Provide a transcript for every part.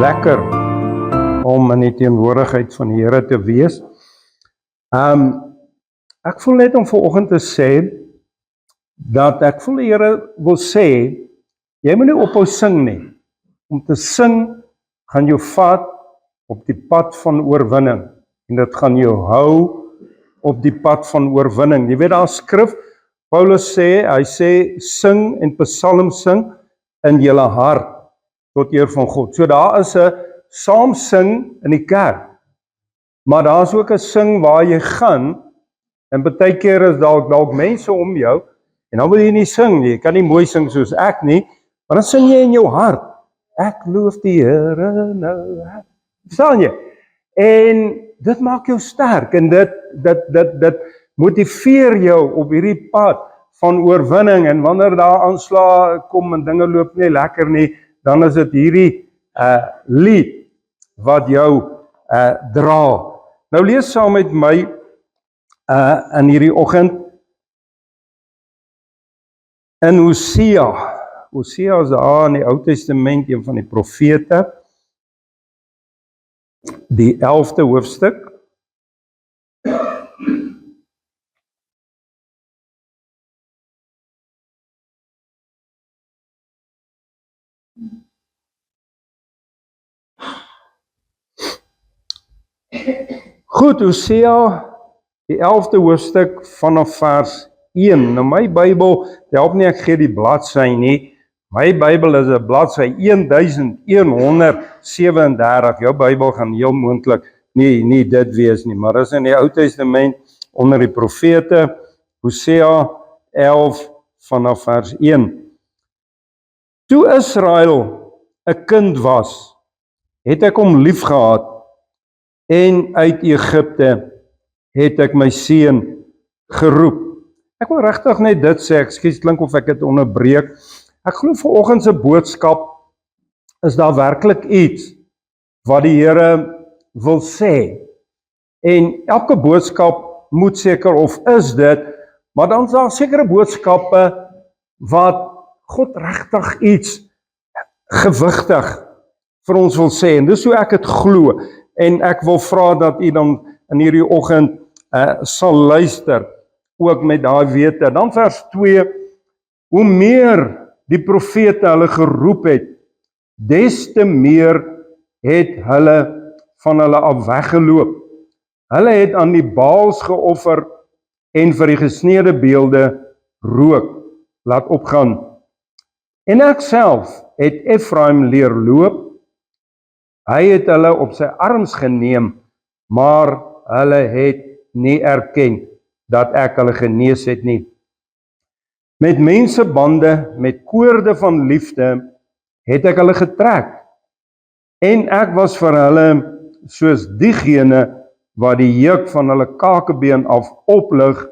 lekker om in die teenwoordigheid van die Here te wees. Ek voel net om vanoggend te sê, dat ek voel die Here wil sê, jy moet nie ophou sing nie. Om te sing gaan jou vat op die pad van oorwinning. En dit gaan jou hou op die pad van oorwinning. Jy weet daar skrif, Paulus sê, hy sê, sing en psalm sing in julle hart tot eer van God. So daar is 'n saam sing in die kerk. Maar daar is ook 'n sing waar jy gaan, en baie keer is dalk mense om jou, en dan wil jy nie sing nie, jy kan nie mooi sing soos ek nie, maar dan sing jy in jou hart, ek loof die Here nou, verstaan jy? En dit maak jou sterk, en dit motiveer jou op hierdie pad van oorwinning, en wanneer daar aanslae kom en dinge loop nie lekker nie, dan is dit hierdie lied wat jou dra. Nou lees saam met my in hierdie oggend in Hosea. Hosea is daar in die Ou Testament, een van die profete, die 11de hoofstuk. Goed, Hosea, die 11de hoofstuk vanaf vers 1. Nou my Bybel, help nie ek gee die bladsy nie. My Bybel is 'n bladsy 1137. Jou Bybel gaan heel moontlik nie dit wees nie, maar is in die Ou Testament onder die profete, Hosea 11 vanaf vers 1. Toe Israel 'n kind was, het ek hom lief gehad, en uit Egipte het ek my seun geroep. Ek wil regtig net dit sê, ekskuus, klink of ek dit onderbreek. Ek glo vanoggend se boodskap is daar werklik iets wat die Here wil sê. En elke boodskap moet seker of is dit, maar dan is daar sekere boodskappe wat God regtig iets gewigtig vir ons wil sê. En dis hoe ek dit glo. En ek wil vra dat u dan in hierdie oggend sal luister, ook met daai wete. Dan vers 2, hoe meer die profete hulle geroep het, des te meer het hulle van hulle af weggeloop. Hulle het aan die Baals geoffer en vir die gesneede beelde rook laat opgaan. En ek self het Efraim leer loop. Hy het hulle op sy arms geneem, maar hulle het nie erken dat ek hulle genees het nie. Met mensebande, met koorde van liefde, het ek hulle getrek. En ek was vir hulle soos diegene wat die juk van hulle kakebeen af oplig,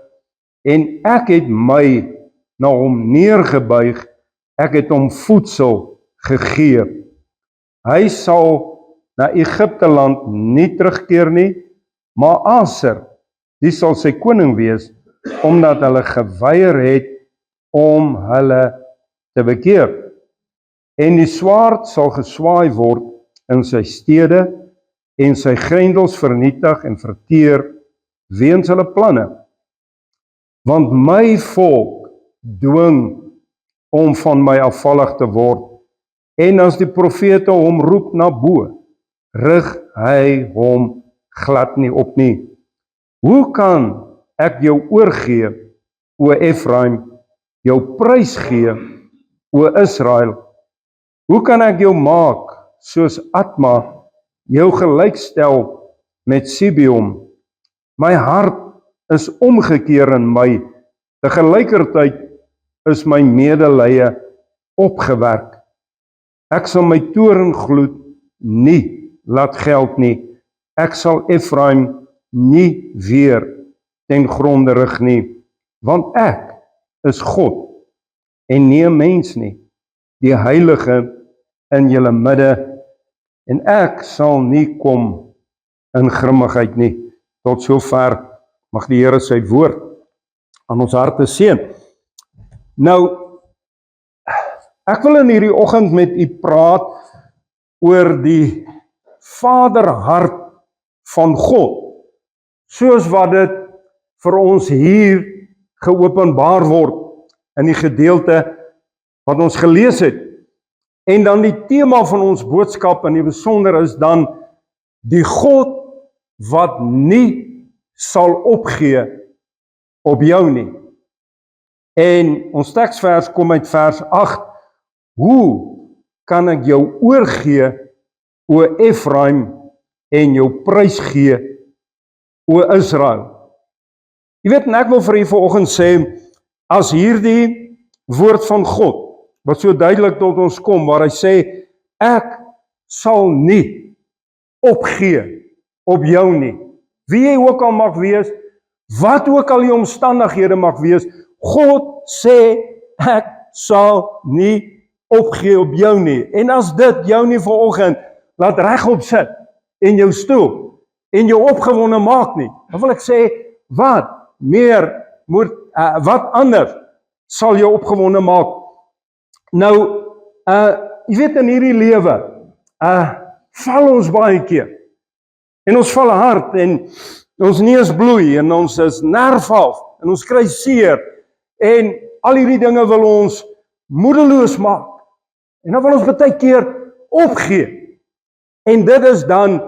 en ek het my na hom neergebuig, ek het hom voedsel gegee. Hy sal na Egipte land nie terugkeer nie, maar Aser, die sal sy koning wees, omdat hulle geweier het om hulle te bekeer. En die swaard sal geswaai word in sy stede, en sy grendels vernietig en verteer weens hulle planne. Want my volk dwing om van my afvallig te word, en as die profete hom roep na bo, rig hy hom glad nie op nie. Hoe kan ek jou oorgee, o Efraim, jou prys gee, o Israel? Hoe kan ek jou maak soos Atma, jou gelykstel met Sibeon? My hart is omgekeer in my, tegelykertyd is my medelee opgewerk. Ek sal my toorngloed nie laat geld nie. Ek sal Efraim nie weer ten gronde rig nie, want ek is God en nie 'n mens nie, die heilige in julle midde, en ek sal nie kom in grimmigheid nie. Tot sover mag die Here sy woord aan ons harte seën. Nou, ek wil in hierdie oggend met u praat oor die vaderhart van God, soos wat dit vir ons hier geopenbaar word in die gedeelte wat ons gelees het. En dan die tema van ons boodskap in die besonder is dan die God wat nie sal opgee op jou nie. En ons teksvers kom uit vers 8. Hoe kan ek jou oorgee, o Efraim, en jou prys gee, o Israel? Jy weet, en ek wil vir u vanoggend sê, as hierdie woord van God, wat so duidelik tot ons kom, waar hy sê, ek sal nie opgee op jou nie. Wie jy ook al mag wees, wat ook al die omstandighede mag wees, God sê, ek sal nie opgee op jou nie. En as dit jou nie vanoggend laat regop sit en jou stoel en jou opgewonde maak nie, dan wil ek sê, wat anders sal jou opgewonde maak? Nou, jy weet, in hierdie lewe, val ons baie keer. En ons val hard en ons neus bloei en ons is nervhaf en ons kry seer en al hierdie dinge wil ons moedeloos maak. En dan wil ons baie keer opgee. En dit is dan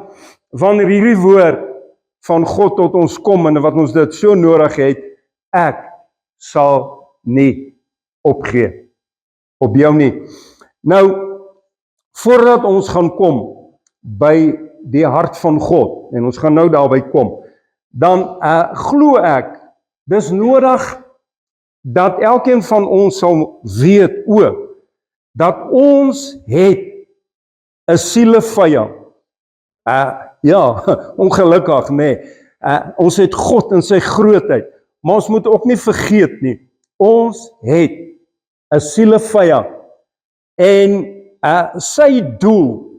wanneer hierdie woord van God tot ons kom en wat ons dit so nodig het, ek sal nie opgee op jou nie. Nou, voordat ons gaan kom by die hart van God, en ons gaan nou daarby kom, dan glo ek, dis nodig dat elkeen van ons sal weet ook, dat ons het 'n sielevyand. Ja, ongelukkig, nee. Ons het God in sy grootheid, maar ons moet ook nie vergeet nie, ons het 'n sielevyand, en sy doel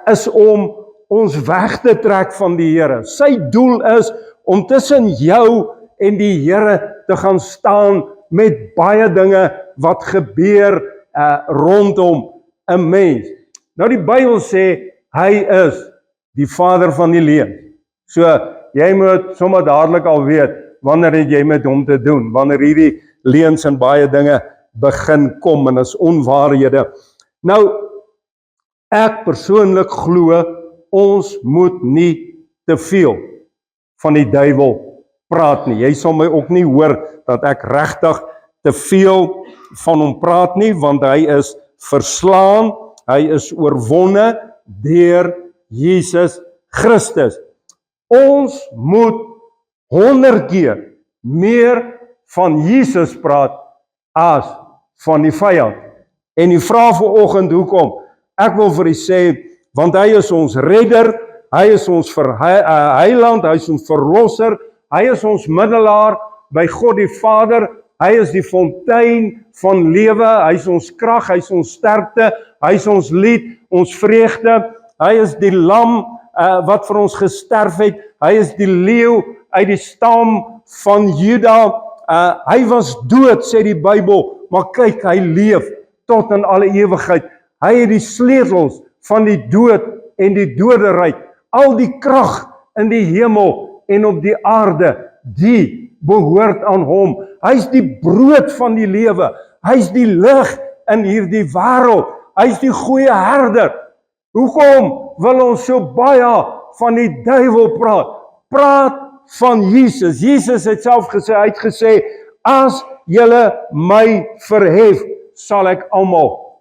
is om ons weg te trek van die Here. Sy doel is om tussen jou en die Here te gaan staan met baie dinge wat gebeur rondom 'n mens. Nou die Bybel sê, hy is die vader van die leuen. So, jy moet sommer dadelik al weet, wanneer het jy met hom te doen, wanneer hierdie leuns en baie dinge begin kom en is onwaarhede. Nou, ek persoonlik glo, ons moet nie te veel van die duiwel praat nie. Jy sal my ook nie hoor dat ek regtig te veel van hom praat nie, want hy is verslaan, hy is oorwonne deur Jesus Christus. Ons moet 100 keer meer van Jesus praat as van die vyand. En die vraag vanoggend, hoekom? Ek wil vir u sê, want hy is ons redder, hy is ons heiland, hy is ons verlosser, hy is ons middelaar by God die Vader, hy is die fontein van lewe, hy is ons krag, hy is ons sterkte, hy is ons lied, ons vreugde, hy is die lam wat vir ons gesterf het, hy is die leeu uit die stam van Juda, hy was dood, sê die Bybel, maar kyk, hy leef tot in alle ewigheid, hy het die sleutels van die dood en die doderyk, al die krag in die hemel en op die aarde, die behoort aan hom. Hy is die brood van die lewe, hy is die lig in hierdie wêreld, hy is die goeie herder. Hoekom wil ons so baie van die duiwel praat? Praat van Jesus. Jesus het self gesê, hy het gesê, as julle my verhef, sal ek almal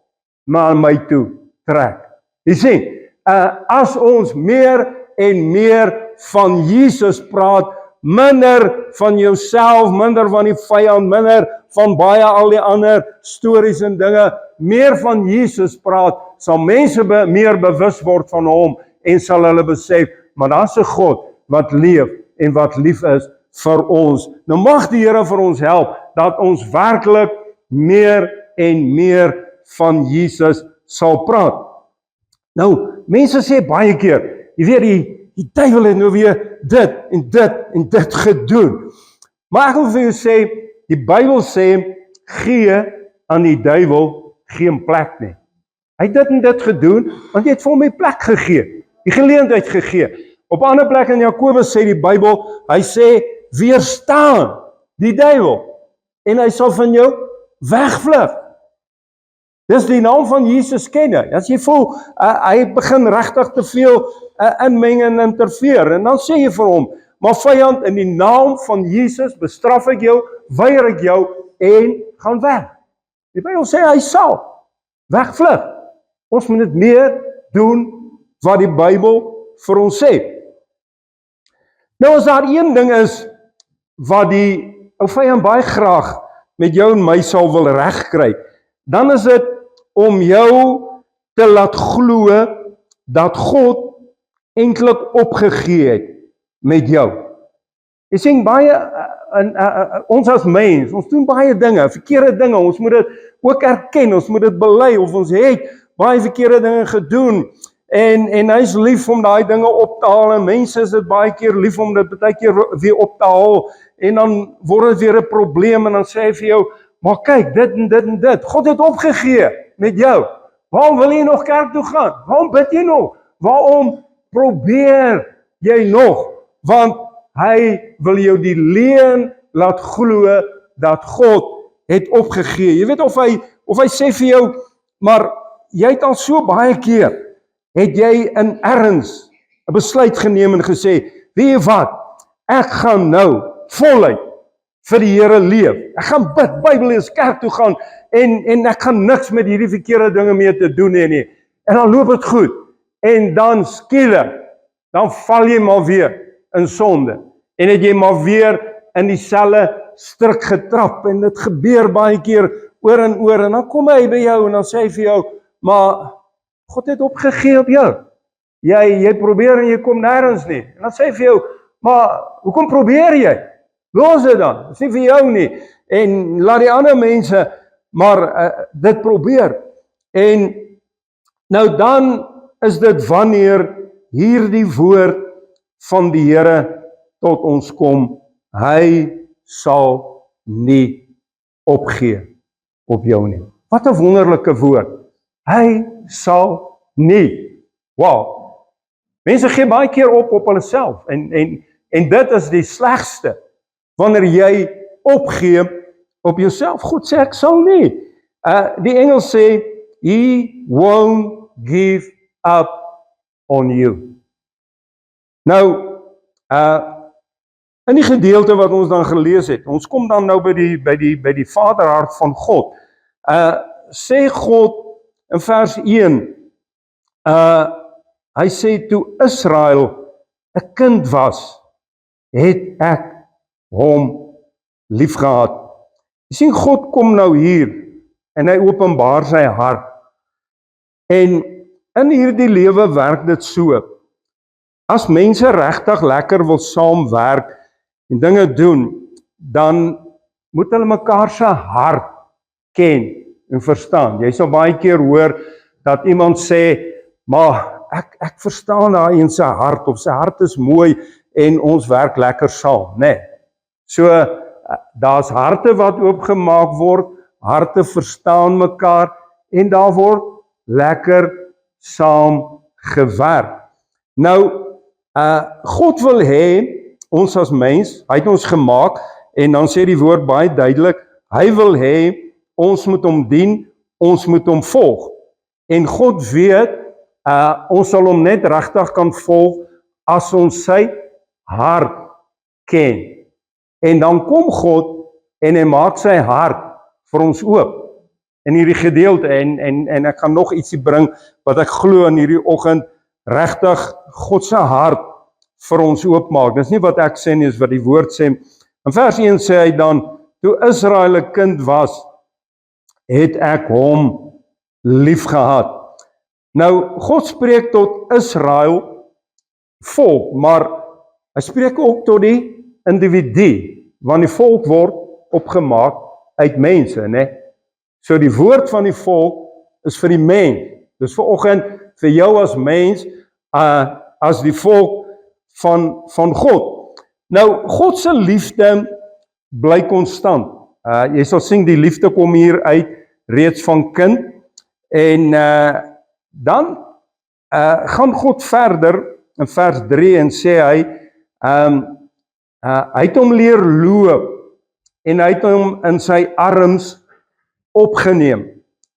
na my toe trek. Jy sien, as ons meer en meer van Jesus praat, minder van jouself, minder van die vyand, minder van baie al die ander stories en dinge, meer van Jesus praat, sal mense meer bewus word van hom en sal hulle besef, maar daar's 'n God wat leef en wat lief is vir ons. Nou mag die Here vir ons help dat ons werklik meer en meer van Jesus sal praat. Nou, mense sê baie keer, jy weet die duiwel het nou weer dit en dit en dit gedoen. Maar ek wil vir jou sê, die Bybel sê, gee aan die duiwel geen plek nie. Hy het dit en dit gedoen, want jy het vir hom die plek gegee, die geleentheid gegee. Op 'n ander plek in Jakobus sê die Bybel, hy sê, weerstaan die duiwel, en hy sal van jou wegvlug. Dis die naam van Jesus ken jy. As jy voel, hy begin regtig te veel inmeng en interfereer, en dan sê jy vir hom, maar vyand, in die naam van Jesus bestraf ek jou, weier ek jou, en gaan weg. Die Bybel sê, hy sal wegvlug. Ons moet dit meer doen wat die Bybel vir ons sê. Nou as daar een ding is, wat die ou vyand baie graag met jou en my sal wil regkry, dan is dit om jou te laat glo dat God eintlik opgegee het met jou. Jy sien baie, ons as mens, ons doen baie dinge, verkeerde dinge, ons moet dit ook erken, ons moet dit bely, of ons het baie verkeerde dinge gedoen, en hy is lief om daai dinge op te haal, en mense is dit baie keer lief om dit baie keer weer op te haal, en dan word dit weer 'n probleem, en dan sê hy vir jou, maar kyk, dit en dit en dit, God het opgegee met jou. Waarom wil jy nog kerk toe gaan? Waarom bid jy nog? Waarom probeer jy nog? Want hy wil jou die leuen laat glo dat God het opgegee. Jy weet of hy sê vir jou, maar jy het al so baie keer, het jy in erns 'n besluit geneem en gesê, weet jy wat, ek gaan nou voluit vir die Here leef. Ek gaan bid, Bybel lees, kerk toe gaan, en ek gaan niks met hierdie verkeerde dinge mee te doen hê nie. En dan loop dit goed. En dan skielik, dan val jy maar weer in sonde. En het jy maar weer in dieselfde struik getrap, en dit gebeur baie keer oor, en dan kom hy by jou, en dan sê hy vir jou, maar God het opgegee op jou. Jy probeer en jy kom nêrens nie. En dan sê hy vir jou, maar hoekom probeer jy? Los dit dan, dit is nie vir jou nie. En laat die ander mense maar dit probeer. En nou dan is dit wanneer hierdie woord van die Here tot ons kom, hy sal nie opgee op jou nie. Wat 'n wonderlike woord. Hy sal nie. Wow. Mense gee baie keer op hulle self, en dit is die slegste, wanneer jy opgee op jouself. God sê, ek sal nie. Die Engels sê, he won't give up on you. Nou, in die gedeelte wat ons dan gelees het, ons kom dan nou by die vaderhart van God, sê God in vers 1, hy sê, toe Israel 'n kind was, het ek hom liefgehad. Jy sien, God kom nou hier, en hy openbaar sy hart, en in hierdie lewe werk dit so, as mense regtig lekker wil saamwerk, en dinge doen, dan moet hulle mekaar se hart ken, en verstaan. Jy sal baie keer hoor, dat iemand sê, maar ek verstaan daai in sy hart, of sy hart is mooi, en ons werk lekker saam, nee. So, daar's harte wat oopgemaak word, harte verstaan mekaar, en daar word lekker saam gewerk. Nou, God wil hê, ons as mens, hy het ons gemaak, en dan sê die woord baie duidelik, hy wil hê, ons moet hom dien, ons moet hom volg. En God weet, ons sal hom net regtig kan volg, as ons sy hart ken. En dan kom God, en hy maak sy hart vir ons oop, in hierdie gedeelte, en ek gaan nog ietsie bring, wat ek glo in hierdie oggend, regtig God se hart vir ons oopmaak. Dis nie wat ek sê nie, is wat die woord sê. In vers 1 sê hy dan, toe Israel 'n kind was, het ek hom liefgehad. Nou, God spreek tot Israel volk, maar hy spreek ook tot die individu, want die volk word opgemaak uit mense, né? So die woord van die volk is vir die mens. Dis vanoggend vir jou as mens, as die volk van God. Nou, God se liefde bly konstant. Jy sal sien die liefde kom hier uit reeds van kind, en dan gaan God verder in vers 3 en sê hy, hy het hom leer loop en hy het hom in sy arms opgeneem.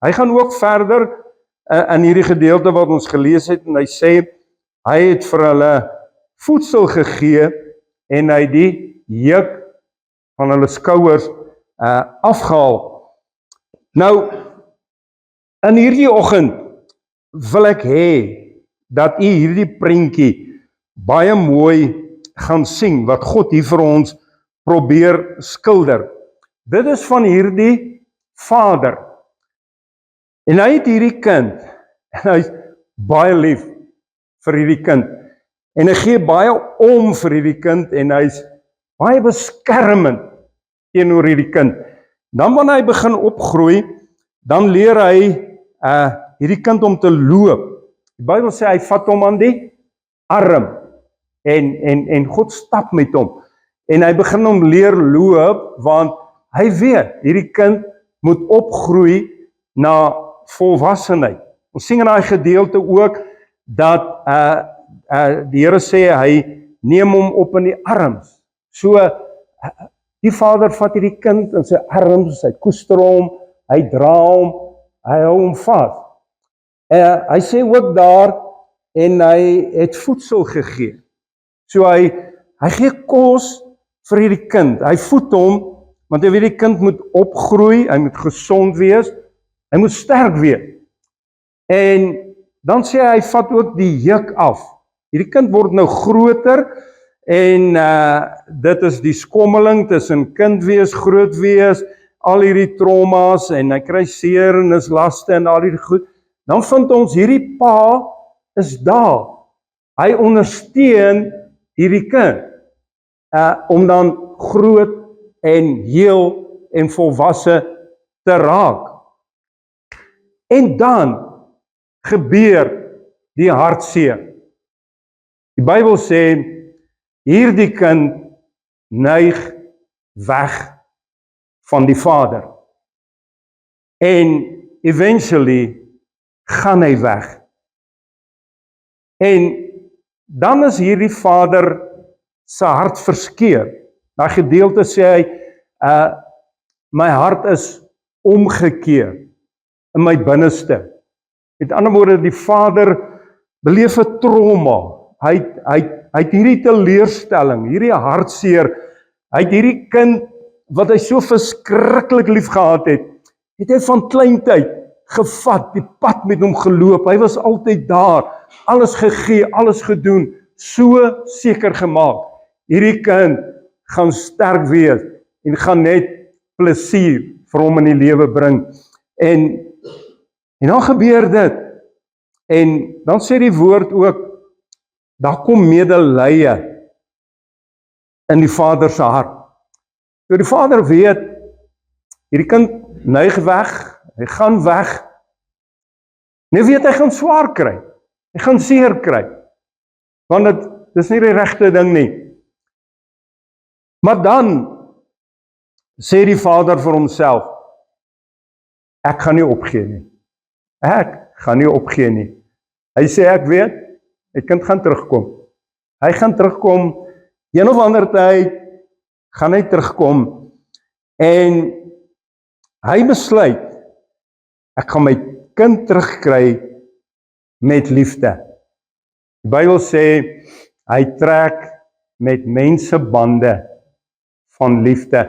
Hy gaan ook verder in hierdie gedeelte wat ons gelees het en hy sê, hy het vir hulle voedsel gegee en hy die juk van hulle skouers afgehaal. Nou, in hierdie oggend wil ek hê dat u hierdie prentjie baie mooi gaan sien wat God hier vir ons probeer skilder. Dit is van hierdie vader. En hy het hierdie kind en hy is baie lief vir hierdie kind. En hy gee baie om vir hierdie kind en hy is baie beskermend teenoor hierdie kind. Dan wanneer hy begin opgroei, dan leer hy hierdie kind om te loop. Die Bybel sê hy vat hom aan die arm en God stap met hom. En hy begin hom leer loop want hy weet hierdie kind moet opgroei na volwassenheid. Ons sien in daai gedeelte ook dat die Here sê hy neem hom op in die arms. So die vader vat hierdie kind in sy arms, hy koester hom, hy dra hom, hy hou hom vas. Hy sê ook daar en hy het voedsel gegee. So hy gee kos vir hierdie kind. Hy voed hom want hy weet die kind moet opgroei, hy moet gesond wees, hy moet sterk wees. En dan sê hy vat ook die juk af. Hierdie kind word nou groter en dit is die skommeling tussen kind wees, groot wees, al hierdie trauma's en hy kry seer en is laste en al hierdie goed. Dan vind ons hierdie pa is daar. Hy ondersteun hierdie kind om dan groot en heel en volwasse te raak. En dan gebeur die hartseer. Die Bybel sê, hierdie kind neig weg van die vader. En eventually gaan hy weg. En dan is hierdie vader sy hart verskeur. Daai gedeelte sê hy, my hart is omgekeer in my binneste. Met ander woorde, die vader beleef 'n trauma. Hy het hierdie teleurstelling, hierdie hartseer, hy het hierdie kind wat hy so verskriklik lief gehad het hy van kleintyd gevat, die pad met hom geloop, hy was altyd daar, alles gegee, alles gedoen, so seker gemaak, hierdie kind gaan sterk wees en gaan net plesier vir hom in die lewe bring. En dan gebeur dit. En dan sê die woord ook, daar kom medelee in die vader se hart. So die vader weet, hierdie kind neig weg, hy gaan weg. Nou weet hy gaan swaar kry. Hy gaan seer kry. Want dit is nie die regte ding nie. Maar dan sê die vader vir homself, ek gaan nie opgee nie. Ek gaan nie opgee nie. Hy sê ek weet, die kind gaan terugkom. Hy gaan terugkom, een of ander tyd gaan hy terugkom en hy besluit, ek gaan my kind terugkry met liefde. Die Bybel sê, hy trek met mensebande van liefde.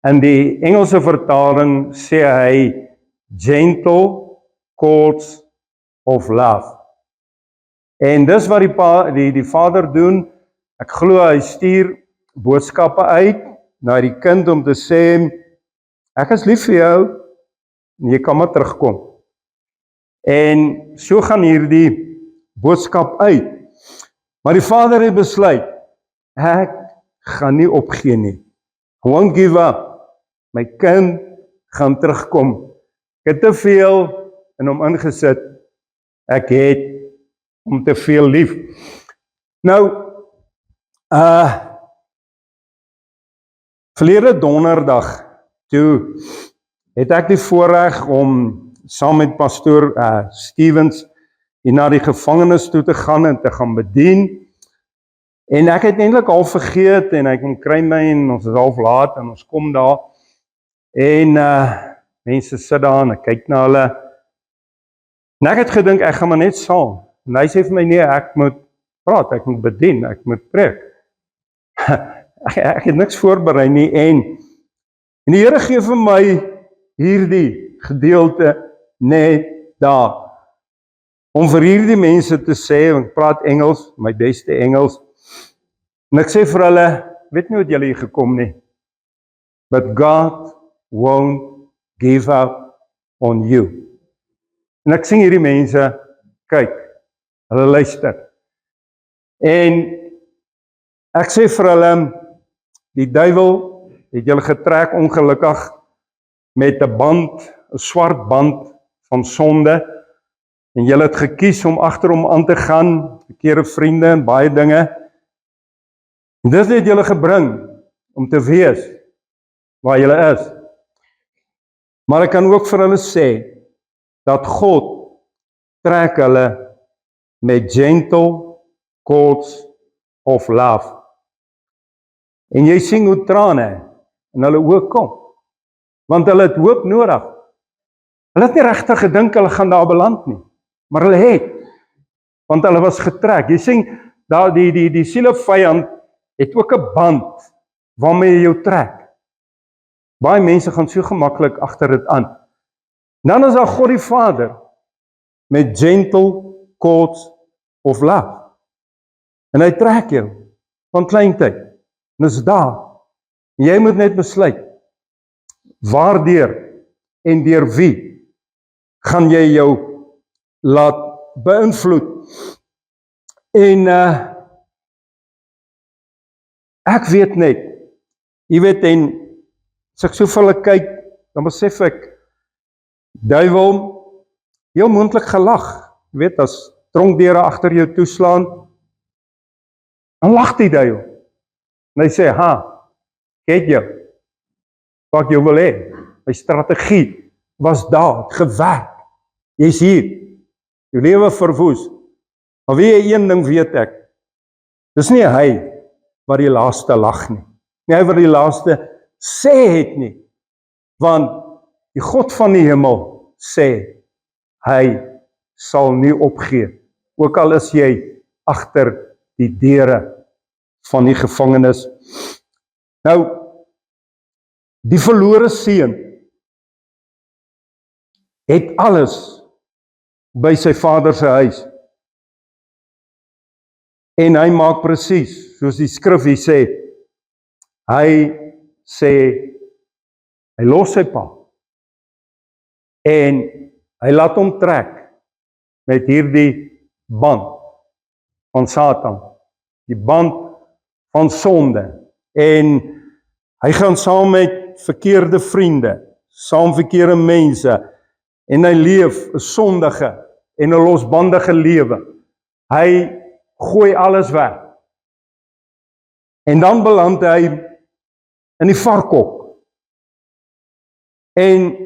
In die Engelse vertaling sê hy, gentle cords of love. En dis wat die vader doen, ek glo hy stuur boodskappe uit, na die kind om te sê, ek is lief vir jou, en jy kan maar terugkom. En so gaan hierdie boodskap uit. Maar die vader het besluit, ek gaan nie opgee nie. I won't give up. My kind gaan terugkom. Ek het te veel in hom ingesit. Ek het hom te veel lief. Nou, verlede donderdag, toe het ek die voorreg om saam met pastoor Stevens hier na die gevangenis toe te gaan en te gaan bedien. En ek het eintlik al vergeet en hy kom kry my en ons is half laat en ons kom daar. En mense sit daar en ek kyk na hulle. En ek het gedink ek gaan maar net saam. En hy sê vir my nee, ek moet praat, ek moet bedien, ek moet preek. ek het niks voorberei nie en die Here gee vir my hierdie gedeelte net daar. Om vir hierdie mense te sê, ek praat Engels, my beste Engels, en ek sê vir hulle, weet nie wat julle hier gekom nie, but God won't give up on you. En ek sien hierdie mense, kyk, hulle luister. En ek sê vir hulle, die duiwel het julle getrek ongelukkig met 'n band, 'n swart band van sonde, en julle het gekies om agter hom aan te gaan, verkeerde vriende en baie dinge. En dit het julle gebring om te wees waar julle is. Maar ek kan ook vir hulle sê dat God trek hulle met gentle cords of love. En jy sien hoe trane in hulle oë kom, want hulle het hoop nodig. Hulle het nie regtig gedink hulle gaan daar beland nie, maar hulle het, want hulle was getrek. Jy sien, daar die sielevyand het ook 'n band waarmee jy jou trek. Baie mense gaan so gemaklik agter dit aan. Dan is daar God die Vader met gentle cords of love. En hy trek jou van kleintyd. En is daar. En jy moet net besluit, waardeur en deur wie gaan jy jou laat beïnvloed. En ek weet net, jy weet, en as ek so vir hulle kyk, dan besef ek, duiwel, heel moontlik gelag, jy weet, as tronkdeure agter jou toeslaan, dan lag die duiwel, en hy sê, kyk jou, wat ek jou wil hê, my strategie was daar, het gewerk, jy is hier, jou lewe verwoes, maar wie een ding weet ek, dis nie hy wat die laaste lag nie, nie hy wat die laaste sê het nie, want die God van die hemel sê, hy sal nie opgee, ook al is jy agter die deure van die gevangenis. Nou, die verlore seun het alles by sy vader se huis. En hy maak presies, soos die skrif hier sê, hy los sy pa, en hy laat hom trek, met hierdie band, van Satan, die band van sonde, en hy gaan saam met verkeerde vriende, saam verkeerde mense, en hy leef 'n sondige, en 'n losbandige lewe, hy gooi alles weg, en dan beland hy in die varkhok, en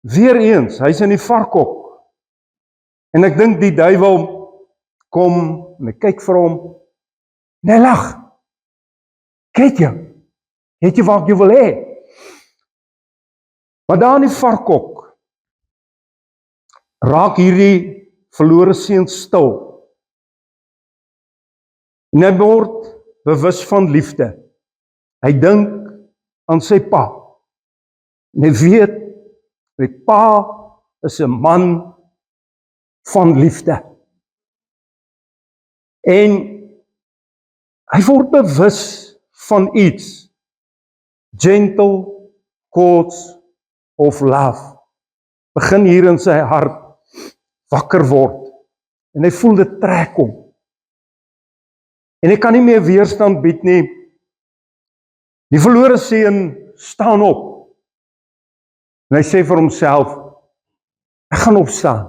weer eens, hy is in die varkhok, en ek dink die duiwel kom, en hy kyk vir hom, en hy lag, kyk jy, weet jy wat ek jou wil hê, maar daar in die varkhok, raak hierdie verlore seun stil, en hy word bewus van liefde, hy dink aan sy pa, en hy weet, my pa is 'n man van liefde, en hy word bewus van iets, gentle cords of love, begin hier in sy hart wakker word, en hy voel dit trek hom, en hy kan nie meer weerstand bied nie, die verlore seun staan op, en hy sê vir homself, ek gaan opstaan,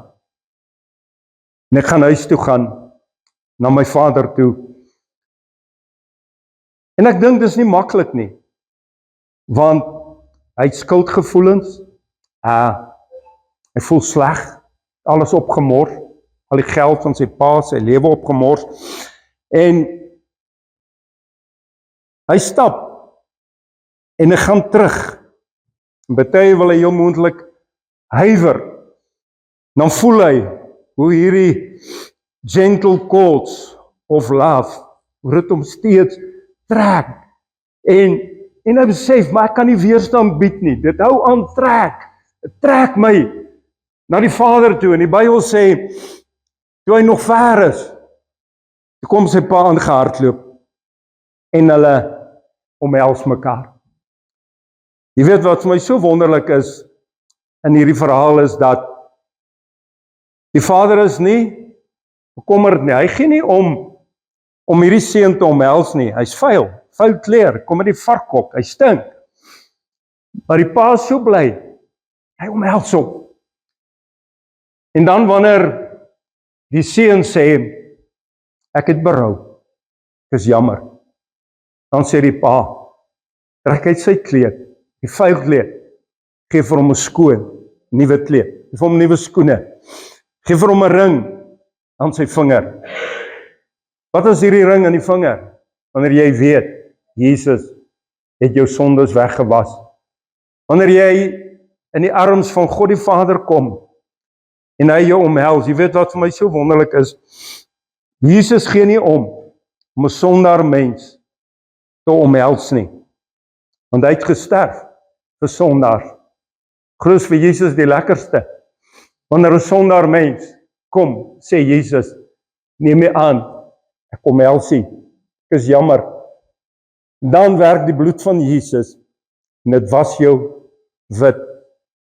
en ek gaan huis toe gaan, na my vader toe, en ek dink dis nie maklik nie, want hy het skuldgevoelens, hy voel sleg, alles opgemors, al die geld van sy pa, sy lewe opgemors, en hy stap, en hy gaan terug, en baie wil hy heel moontlik huiwer, dan voel hy, hoe hierdie gentle chords of love, hoe dit hom steeds trek, en hy besef, maar ek kan nie weerstand bied nie, dit hou aan trek my, na die Vader toe, en die Bybel sê, toe hy nog ver is, toe kom sy pa aangehardloop, en hulle omhels mekaar. Jy weet wat vir my so wonderlik is, in hierdie verhaal is dat, die Vader is nie bekommerd nie, hy gee nie om hierdie seun te omhels nie, hy's vuil kleer, kom in die varkhok, hy stink, maar die pa is so bly, hy omhels hom, en dan wanneer die seun sê, ek het berou, ek is jammer, dan sê die pa, trek uit sy kleed, die vuil kleed, geef vir hom 'n skoon, nuwe kleed, geef hom nuwe skoene, geef vir hom 'n ring aan sy vinger. Wat is hierdie ring aan die vinger? Wanneer jy weet, Jesus het jou sondes weggewas. Wanneer jy in die arms van God die Vader kom, en hy jou omhels, jy weet wat vir my so wonderlik is, Jesus gee nie om 'n sondaar mens te omhels nie, want hy het gesterf vir sondaars. Groes vir Jesus die lekkerste, wanneer 'n sondaar mens kom, sê Jesus, neem my aan, ek omhels u, ek is jammer, dan werk die bloed van Jesus, en dit was jou wit,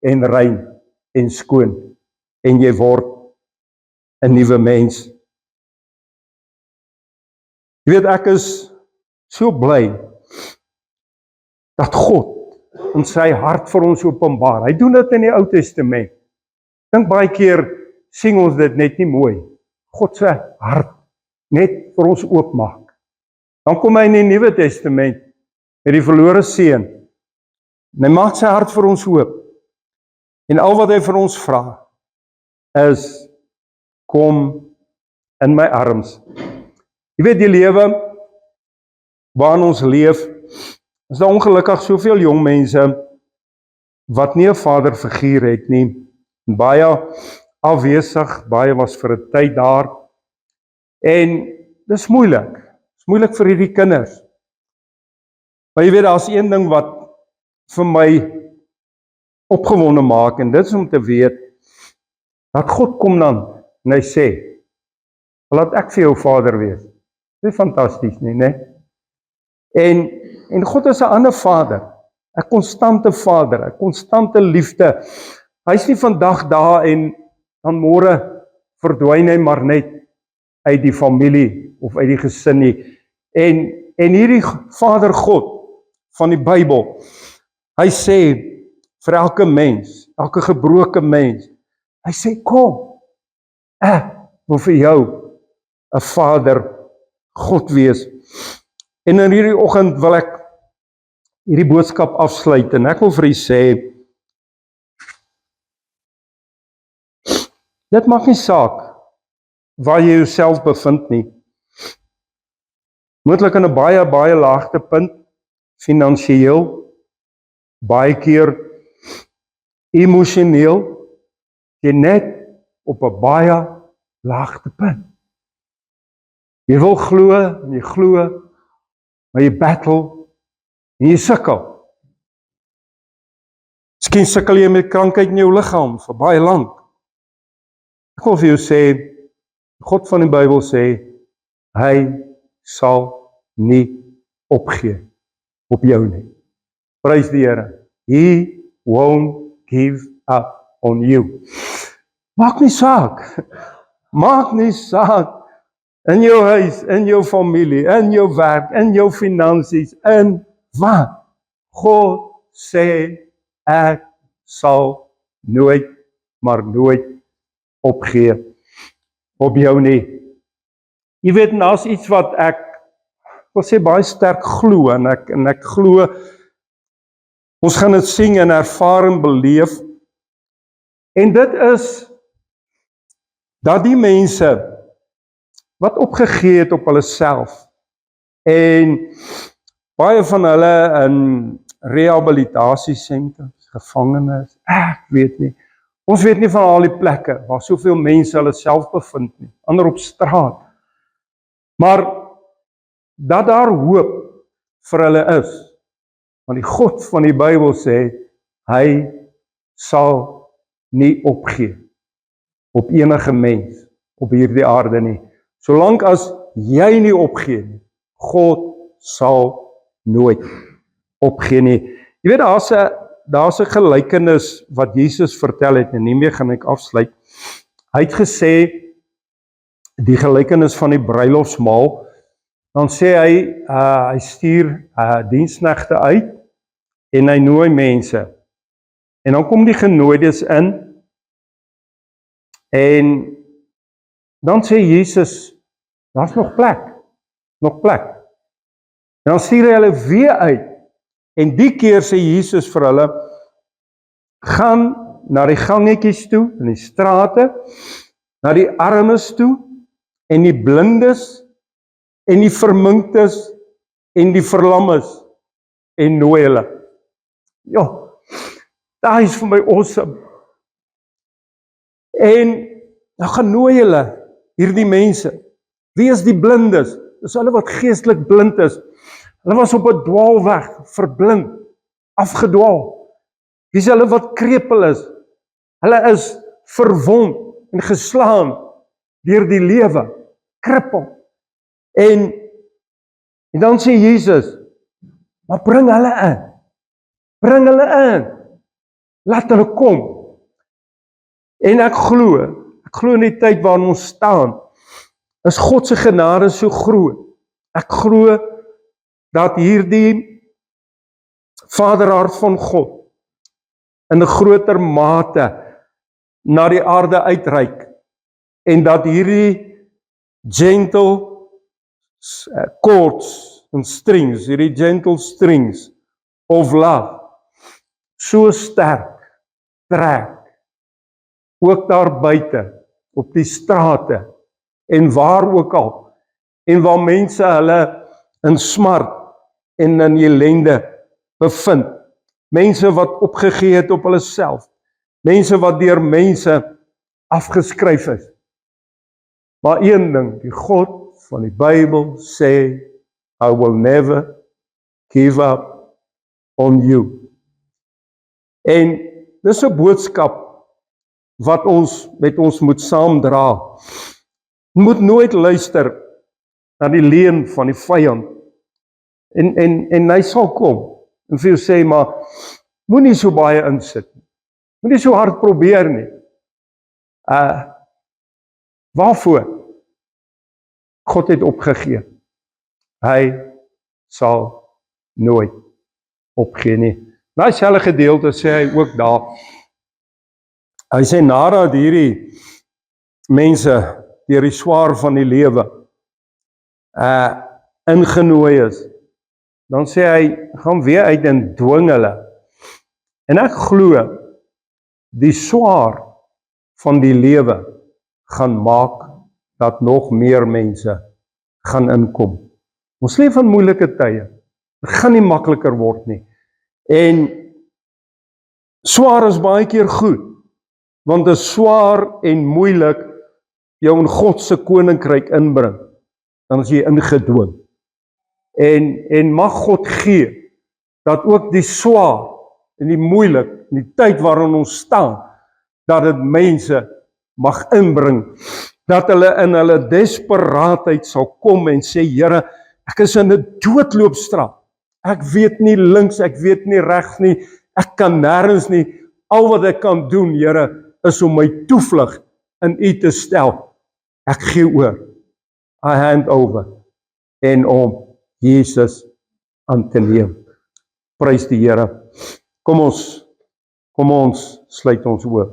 en rein, en skoon, en jy word 'n nuwe mens. Jy weet, ek is so bly, dat God, in sy hart vir ons openbaar, hy doen dit in die Ou Testament, dink baie keer, sing ons dit net nie mooi, God se hart, net vir ons oopmaak, dan kom hy in die Nuwe Testament, met die verlore seun, en hy maak sy hart vir ons oop, en al wat hy vir ons vra, is, kom in my arms. Jy weet, die lewe, waarin ons leef, is daar ongelukkig soveel jong mense, wat nie 'n vaderfiguur het nie, en baie afwesig, baie was vir 'n tyd daar, en dis moeilik vir hierdie kinders, maar jy weet, daar is een ding wat vir my opgewonde maak, en dit is om te weet, dat God kom dan, en hy sê, laat ek vir jou vader wees, dit is fantasties nie, né? En God is 'n ander vader, 'n konstante vader, 'n konstante liefde, hy is nie vandag daar, en dan môre verdwyn hy maar net, uit die familie, of uit die gesin nie, en hierdie Vader God, van die Bybel, hy sê, vir elke mens, elke gebroke mens, hy sê, kom, ek wil vir jou, 'n Vader God wees, en in hierdie oggend wil ek, hierdie boodskap afsluit, en ek wil vir u sê, dit maak nie saak, waar jy jouself bevind nie, moontlik in 'n baie laagtepunt, finansiëel, baie keer emosioneel, jy net op 'n baie laagtepunt. Jy wil glo, en jy glo, maar jy battle, en jy sukkel. Miskien sukkel jy met krankheid in jou liggaam, vir baie lank. Ek wil vir jou sê, God van die Bybel sê, hy sal nie opgee op jou nie. Prys die Here. He won't give up on you. Maak nie saak, in jou huis, in jou familie, in jou werk, in jou finansies, in wat? God sê, ek sal nooit, maar nooit opgee op jou nie. Jy weet, en daar's iets wat ek wil sê baie sterk glo, en ek glo, ons gaan dit sien en ervaar en beleef, en dit is, dat die mense wat opgegee het op hulle self en baie van hulle in rehabilitasiesentrums, gevangenes, ek weet nie. Ons weet nie van al die plekke waar soveel mense hulle self bevind nie, ander op straat. Maar dat daar hoop vir hulle is, want die God van die Bybel sê, hy sal nie opgee op enige mens op hierdie aarde nie. Solank as jy nie opgee nie, God sal nooit opgee nie. Jy weet, daar's 'n gelykenis wat Jesus vertel het, en hiermee gaan ek afsluit. Hy het gesê, die gelykenis van die bruilofsmaal, dan sê hy stuur diensknegte uit, en hy nooi mense, en dan kom die genooides in, en dan sê Jesus, daar's nog plek, en dan stuur hy hulle weer uit, en die keer sê Jesus vir hulle, gaan na die gangetjies toe, in die strate, na die armes toe, en die blindes, en die verminktes, en die verlammes, en nooi hulle. Ja, daai is vir my awesome. En dan gaan nooi hulle, hierdie mense. Wie is die blindes? Dis hulle wat geestelik blind is. Hulle was op 'n dwaalweg, verblind, afgedwaal. Wie is hulle wat krepeel is? Hulle is verwond en geslaan deur die lewe, krippel. En dan sê Jesus, maar bring hulle in, laat hulle kom. En ek glo in die tyd waarin ons staan, is God se genade so groot. Ek glo dat hierdie Vaderhart van God in 'n groter mate na die aarde uitreik, en dat hierdie gentle chords en strings, hierdie gentle strings of love, so sterk trek, ook daar buite, op die strate, en waar ook al, en waar mense hulle in smart en in ellende bevind, mense wat opgegee het op hulle self, mense wat deur mense afgeskryf is. Maar een ding, die God van die Bybel sê, I will never give up on you. En dis 'n boodskap wat ons met ons moet saamdra. Moet nooit luister na die leuen van die vyand. En hy sal kom en vir jou sê, maar moenie so baie insit nie. Moenie so hard probeer nie. Waarvoor? God het opgegee. Hy sal nooit opgee nie. Daai selfde gedeelte sê hy ook daar. Hy sê nadat hierdie mense deur die swaar van die lewe ingenooi is, dan sê hy, gaan weer uit en dwing hulle. En ek glo, die swaar van die lewe gaan maak dat nog meer mense gaan inkom. Ons leef in moeilike tye. Dit gaan nie makliker word nie. En swaar is baie keer goed, want dit is swaar en moeilik jou in God se koninkryk inbring. Dan is jy ingedwing. En mag God gee dat ook die swaar en die moeilik, in die tyd waarin ons staan, dat dit mense mag inbring, dat hulle in hulle desperaatheid sal kom en sê, Here, ek is in 'n doodloopstraat. Ek weet nie links, ek weet nie regs nie, ek kan nêrens nie. Al wat ek kan doen, Here, is om my toevlug in U te stel. Ek gee oor. I hand over. En om Jesus aan te neem. Prys die Here. Kom ons sluit ons oë.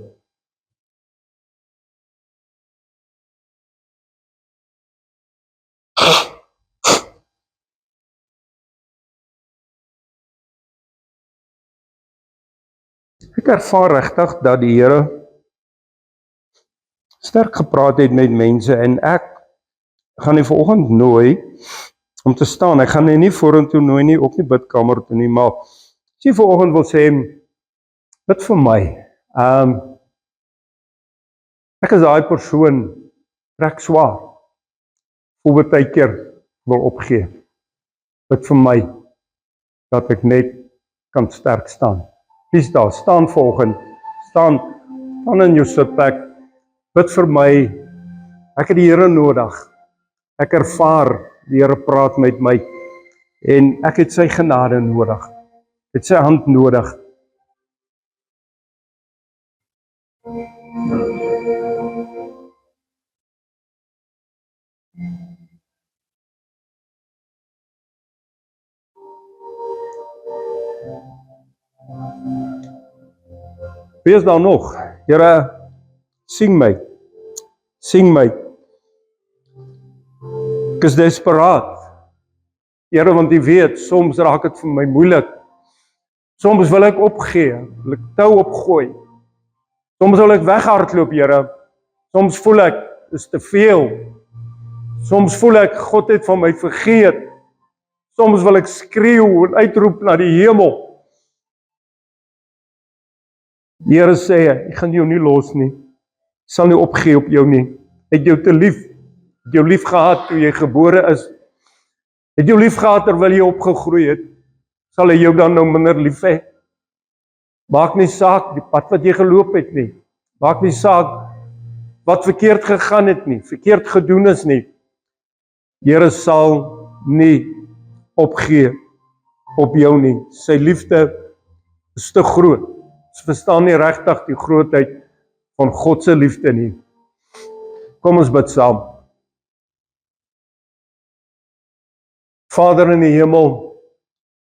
Ek ervaar regtig dat die Here sterk gepraat het met mense, en ek gaan nie vanoggend nooi om te staan. Ek gaan nie vorentoe nooi nie, ook nie bidkamer toe nie, maar as jy vanoggend wil sê, bid vir my. Ek is daai persoon, trek swaar, voel baie keer wil opgee. Bid vir my, dat ek net kan sterk staan. Dis daar, staan vanoggend, staan in jou sitplek, bid vir my, ek het die Here nodig, ek ervaar, die Here praat met my, en ek het sy genade nodig, ek het sy hand nodig. Wie is daar nog? Here, sien my. Ek is desperaat. Here, want U weet, soms raak dit vir my moeilik. Soms wil ek opgee, wil ek tou opgooi. Soms wil ek weghardloop, Here. Soms voel ek, is te veel. Soms voel ek, God het van my vergeet. Soms wil ek skreeu en uitroep na die hemel. Die Here sê, ek gaan jou nie los nie. Ek sal nie opgee op jou nie. Ek het jou te lief. Het jou lief gehad toe jy gebore is. Het jou lief gehad terwyl jy opgegroei het. Sal hy jou dan nou minder lief hê? Maak nie saak die pad wat jy geloop het nie. Maak nie saak wat verkeerd gegaan het nie, verkeerd gedoen is nie. Die Here sal nie opgee op jou nie. Sy liefde is te groot. Ons verstaan nie regtig die grootheid van God se liefde nie. Kom ons bid saam. Vader in die hemel,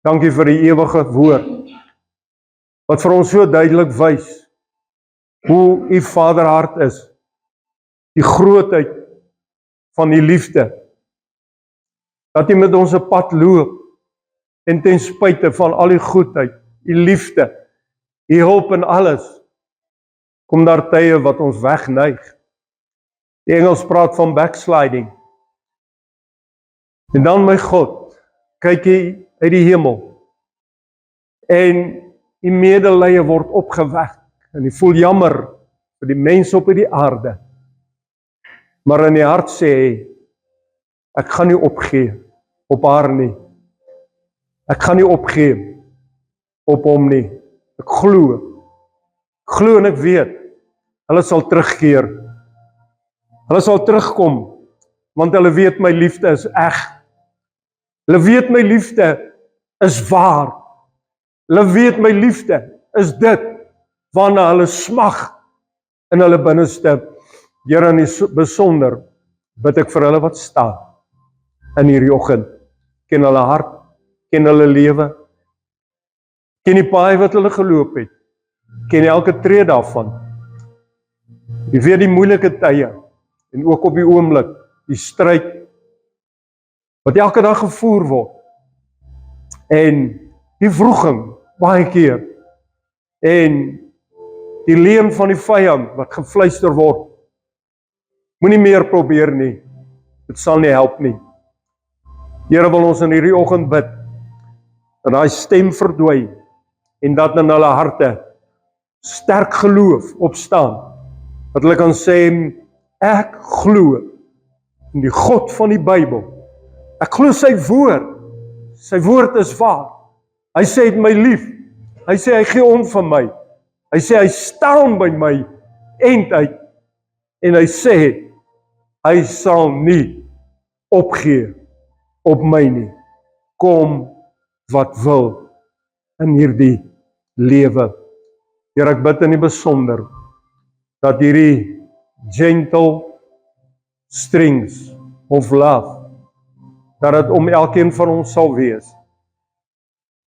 dankie vir die ewige woord, wat vir ons so duidelik wys, hoe U Vaderhart is, die grootheid van die liefde, dat U met ons 'n pad loop, en ten spyte van al die goedheid, U liefde, U hulp in alles, kom daar tye wat ons wegneig. Die Engels praat van backsliding. En dan, my God, kyk U uit die hemel, en U medelee word opgewek, en U voel jammer vir die mense op die aarde. Maar in die hart sê hy, ek gaan nie opgee op haar nie. Ek gaan nie opgee op hom nie. Ek glo en ek weet, hulle sal terugkeer. Hulle sal terugkom, want hulle weet my liefde is eg. Hulle weet my liefde is waar. Hulle weet my liefde is dit, waarna hulle smag in hulle binneste. Here, in die besonder, bid ek vir hulle wat staan in hierdie oggend. Ken hulle hart, ken hulle lewe, ken die paai wat hulle geloop het, ken elke tree daarvan. U weet die moeilike tye, en ook op die oomblik, die stryd, wat elke dag gevoer word, en die wroging, baie keer, en die leuen van die vyand, wat gefluister word, moenie meer probeer nie, dit sal nie help nie. Here, wil ons in hierdie oggend bid, dat daai stem verdwy, en dat in hulle harte, sterk geloof opstaan, dat hulle kan sê, ek glo in die God van die Bybel, ek glo sy woord is waar, hy sê het my lief, hy sê hy gee om vir my, hy sê hy staan by my, end uit, en hy sê, hy sal nie opgee op my nie, kom wat wil in hierdie lewe. Here, ek bid in die besonder, dat hierdie gentle strings of love, dat het om elkeen van ons sal wees.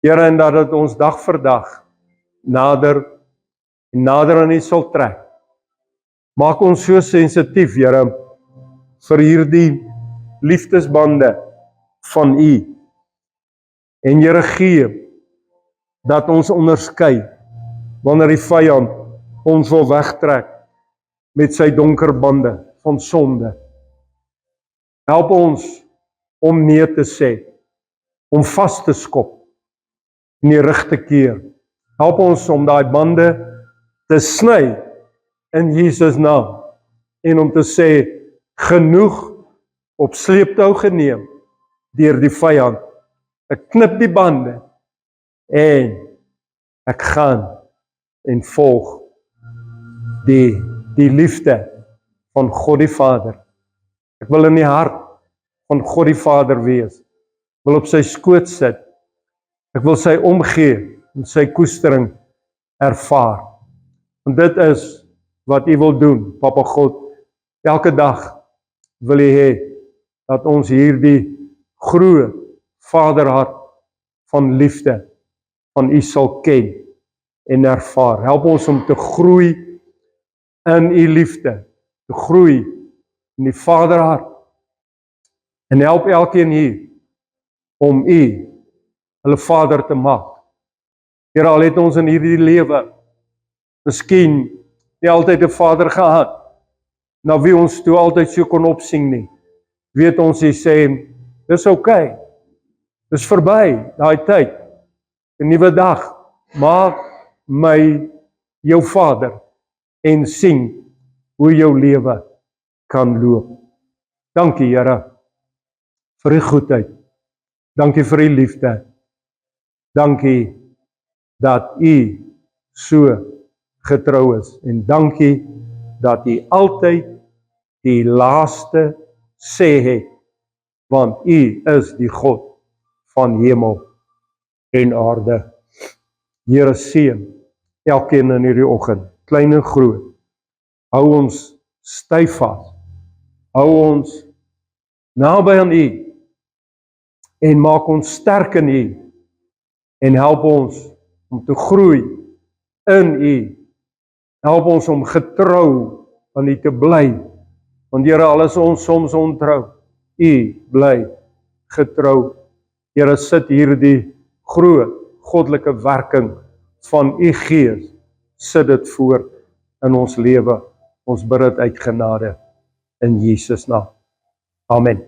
Here, en dat het ons dag vir dag nader en nader aan U sal trek. Maak ons so sensitief, Here, vir hierdie liefdesbande van U. En Here, gee dat ons onderskei wanneer die vyand ons wil wegtrek met sy donker bande van sonde. Help ons om nee te sê, om vas te skop en die rug te keer. Help ons om daai bande te sny in Jesus naam en om te sê, genoeg op sleeptou geneem deur die vyand. Ek knip die bande en ek gaan en volg die liefde van God die Vader. Ek wil in die hart van God die Vader wees. Ek wil op sy skoot sit. Ek wil sy omgee en sy koestering ervaar. En dit is wat U wil doen, Papa God. Elke dag wil U hê dat ons hierdie groot Vaderhart van liefde van U sal ken en ervaar. Help ons om te groei in U liefde, te groei in die Vaderhart. En help elkeen hier om U hulle Vader te maak. Here, al het ons in hierdie lewe miskien nie altyd 'n Vader gehad, na wie ons toe altyd so kon opsien nie. Weet ons, hy sê, dis okay. Dis verby, daai tyd. 'n Nuwe dag. Maak my jou Vader en sien hoe jou lewe kan loop. Dankie, Here, vir U goedheid. Dankie vir U liefde. Dankie dat U so getrou is. En dankie dat U altyd die laaste sê het, want U is die God van hemel en aarde. Here, seën elkeen in hierdie oggend, klein en groot. Hou ons styf vas. Hou ons naby aan U en maak ons sterk in U en help ons om te groei in U. Help ons om getrou aan U te bly. Want Here, al is ons soms ontrou, U bly getrou. Here, sit hierdie groot goddelike werking van U Gees, sit dit voort in ons lewe. Ons bid dit uit genade in Jesus naam. Amen.